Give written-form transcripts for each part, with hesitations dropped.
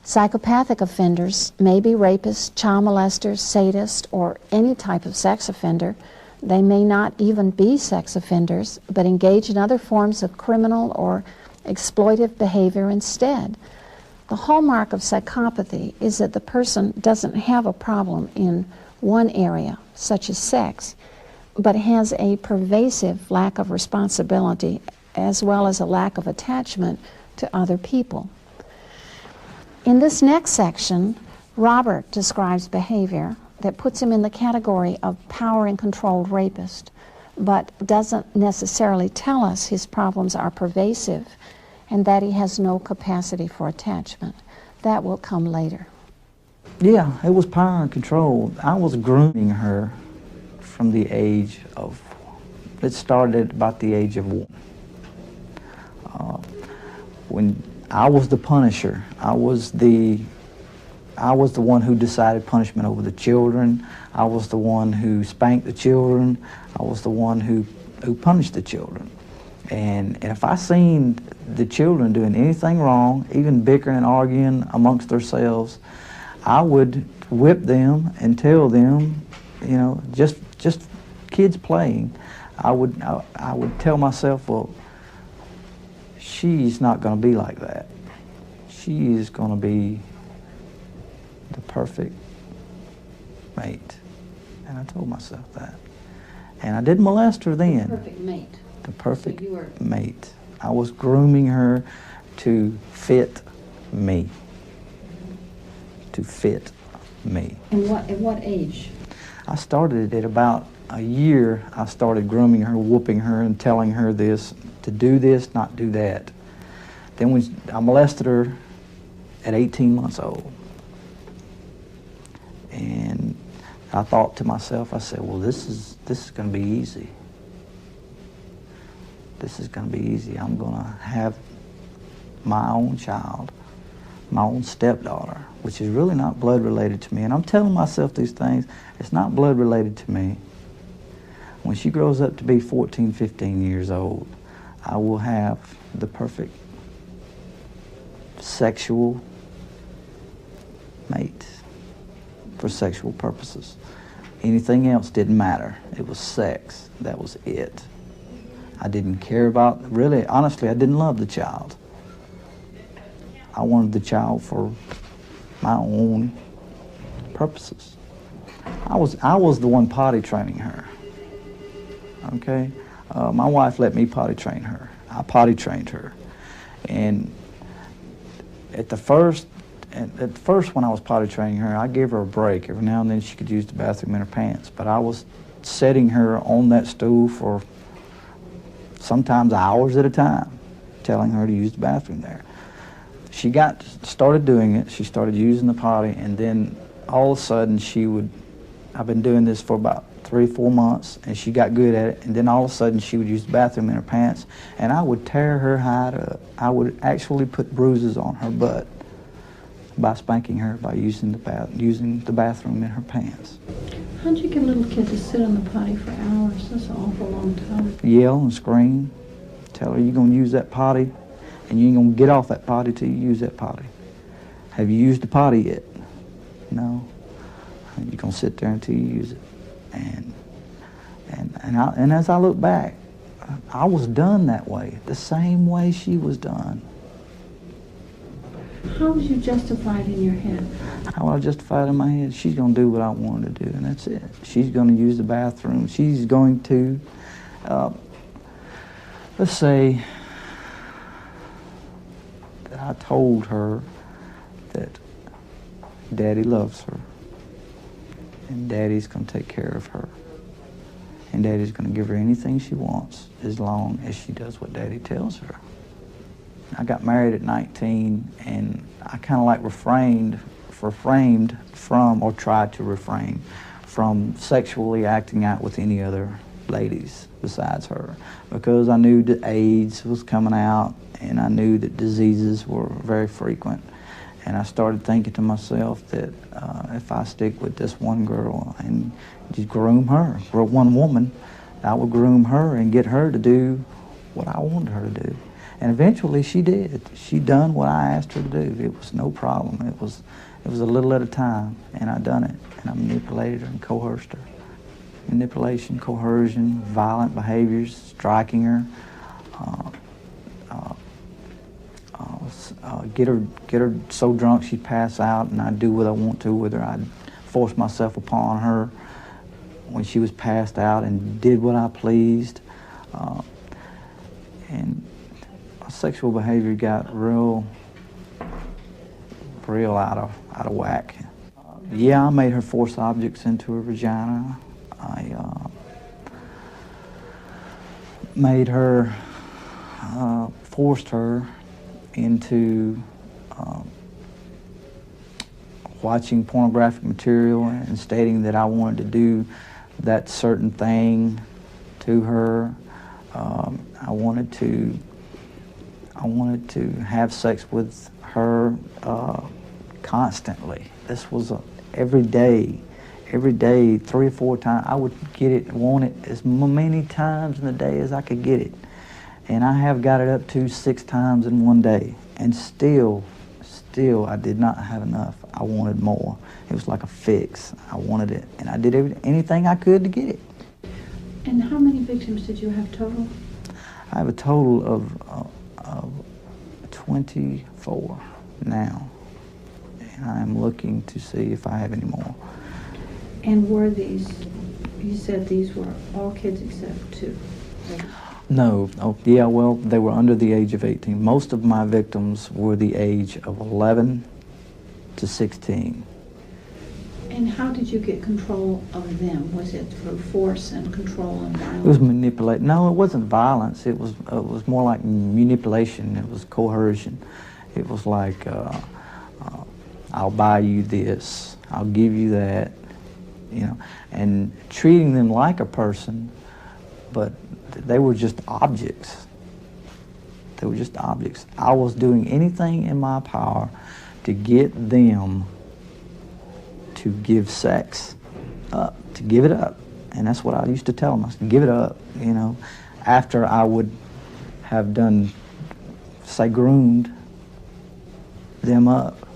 Psychopathic offenders may be rapists, child molesters, sadists, or any type of sex offender. They may not even be sex offenders, but engage in other forms of criminal or exploitive behavior instead. The hallmark of psychopathy is that the person doesn't have a problem in one area, such as sex, but has a pervasive lack of responsibility as well as a lack of attachment to other people. In this next section, Robert describes behavior that puts him in the category of power and controlled rapist, but doesn't necessarily tell us his problems are pervasive and that he has no capacity for attachment. That will come later. Yeah, it was power and control. I was grooming her from the age of, it started at about the age of 1. When I was the punisher, I was the one who decided punishment over the children. I was the one who spanked the children. I was the one who punished the children. And if I seen the children doing anything wrong, even bickering and arguing amongst themselves, I would whip them and tell them, you know, just kids playing. I would tell myself, well, she's not going to be like that. She is going to be the perfect mate. And I told myself that. And I didn't molest her then. The perfect mate. The perfect So mate. I was grooming her to fit me. To fit me. And at what age? I started at about a year. I started grooming her, whooping her, and telling her this, to do this, not do that. Then when I molested her at 18 months old. And I thought to myself, I said, well, this is going to be easy. This is going to be easy. I'm going to have my own child, my own stepdaughter, which is really not blood related to me. And I'm telling myself these things, it's not blood related to me. When she grows up to be 14, 15 years old, I will have the perfect sexual mate for sexual purposes. Anything else didn't matter. It was sex. That was it. I didn't care about, really, honestly, I didn't love the child. I wanted the child for my own purposes. I was the one potty training her. Okay? My wife let me potty train her. I potty trained her. And at the first when I was potty training her, I gave her a break. Every now and then she could use the bathroom in her pants. But I was setting her on that stool for sometimes hours at a time, telling her to use the bathroom there. She started doing it. She started using the potty, and then all of a sudden I've been doing this for about 3-4 months, and she got good at it, and then all of a sudden she would use the bathroom in her pants, and I would tear her hide up. I would actually put bruises on her butt by spanking her by using the bathroom in her pants. How'd you get a little kid to sit on the potty for hours? That's an awful long time. Yell and scream. Tell her you're going to use that potty, and you ain't going to get off that potty till you use that potty. Have you used the potty yet? No. You're going to sit there until you use it. And as I look back, I was done that way, the same way she was done. How was you justified in your head? How was I justified in my head? She's going to do what I want her to do, and that's it. She's going to use the bathroom. She's going to, let's say that I told her that Daddy loves her, and Daddy's going to take care of her, and Daddy's going to give her anything she wants as long as she does what Daddy tells her. I got married at 19, and I kind of like refrained from, or tried to refrain from sexually acting out with any other ladies besides her, because I knew that AIDS was coming out, and I knew that diseases were very frequent. And I started thinking to myself that if I stick with this one girl and just groom her, one woman, I would groom her and get her to do what I wanted her to do. And eventually she did. She done what I asked her to do. It was no problem. It was a little at a time, and I done it. And I manipulated her and coerced her. Manipulation, coercion, violent behaviors, striking her, get her so drunk she'd pass out, and I'd do what I want to with her. I'd force myself upon her when she was passed out and did what I pleased. And sexual behavior got real out of whack. Yeah, I made her force objects into her vagina. I made her, forced her into watching pornographic material and stating that I wanted to do that certain thing to her. I wanted to have sex with her constantly. This was every day, 3 or 4 times. I would get it, want it as many times in the day as I could get it. And I have got it up to 6 times in one day. And still, I did not have enough. I wanted more. It was like a fix. I wanted it. And I did anything I could to get it. And how many victims did you have total? I have a total of 24 now. And I'm looking to see if I have any more. And were these, you said these were all kids except 2? Right? No. Oh, yeah, well, they were under the age of 18. Most of my victims were the age of 11 to 16. And how did you get control of them? Was it through force and control and violence? It was manipulation. No, it wasn't violence. It was more like manipulation. It was coercion. It was like, I'll buy you this, I'll give you that, you know, and treating them like a person, but they were just objects. They were just objects. I was doing anything in my power to get them to give sex up, to give it up. And that's what I used to tell them. I said, give it up, you know. After I would have done, say, groomed them up,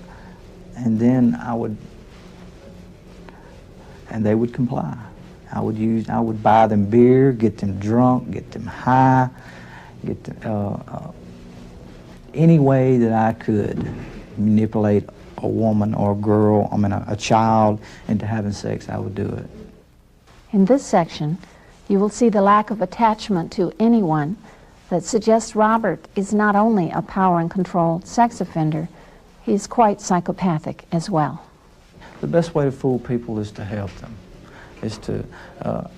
and then and they would comply. I would buy them beer, get them drunk, get them high, get them, any way that I could manipulate a woman or a girl, a child, into having sex, I would do it. In this section, you will see the lack of attachment to anyone that suggests Robert is not only a power and control sex offender, he's quite psychopathic as well. The best way to fool people is to help them, is to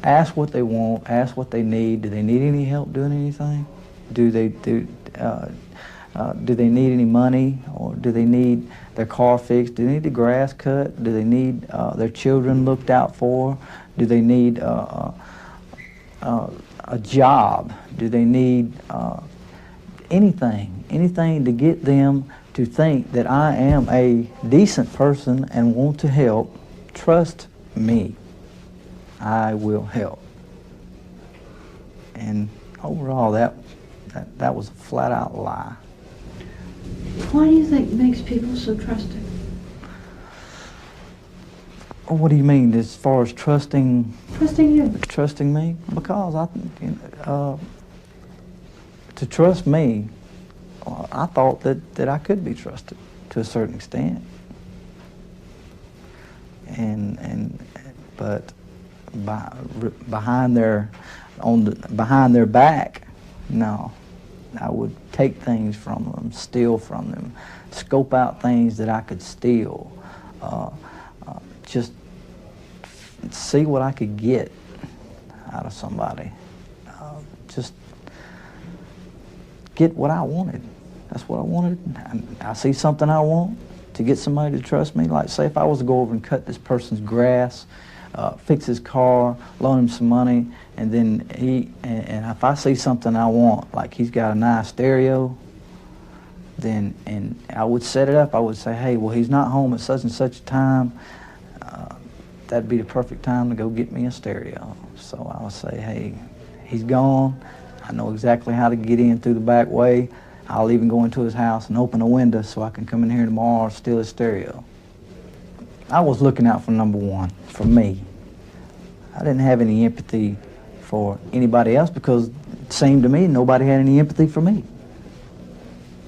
ask what they want, ask what they need. Do they need any help doing anything? Do they need any money, or do they need their car fixed? Do they need the grass cut? Do they need their children looked out for? Do they need a job? Do they need anything to get them to think that I am a decent person and want to help? Trust me, I will help. And overall, that was a flat-out lie. Why do you think makes people so trusting? What do you mean, as far as trusting? Trusting you. Trusting me? Because to trust me, I thought that I could be trusted to a certain extent. But behind their back, no. I would take things from them, steal from them, scope out things that I could steal, just see what I could get out of somebody, just get what I wanted. That's what I wanted. I see something I want, to get somebody to trust me. Like, say if I was to go over and cut this person's grass, fix his car, loan him some money, and then and if I see something I want, like he's got a nice stereo, and I would set it up. I would say, hey, well, he's not home at such and such a time. That'd be the perfect time to go get me a stereo. So I would say, hey, he's gone. I know exactly how to get in through the back way. I'll even go into his house and open a window so I can come in here tomorrow or steal his stereo. I was looking out for number one, for me. I didn't have any empathy for anybody else because it seemed to me nobody had any empathy for me.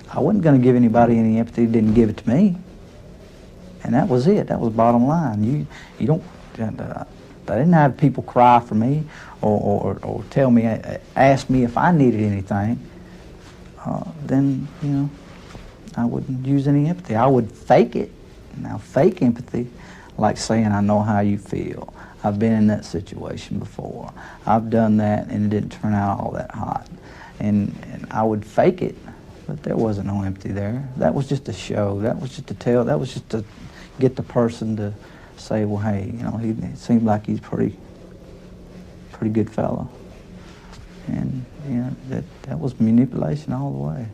I wasn't going to give anybody any empathy who didn't give it to me. And that was it. That was bottom line. You don't... I didn't have people cry for me or tell me, ask me if I needed anything. Then, you know, I wouldn't use any empathy. I would fake it. Now, fake empathy, like saying, I know how you feel. I've been in that situation before. I've done that, and it didn't turn out all that hot. And I would fake it, but there wasn't no empathy there. That was just a show. That was just to tell. That was just to get the person to say, well, hey, you know, he seems like he's pretty good fellow. And, you know, that was manipulation all the way.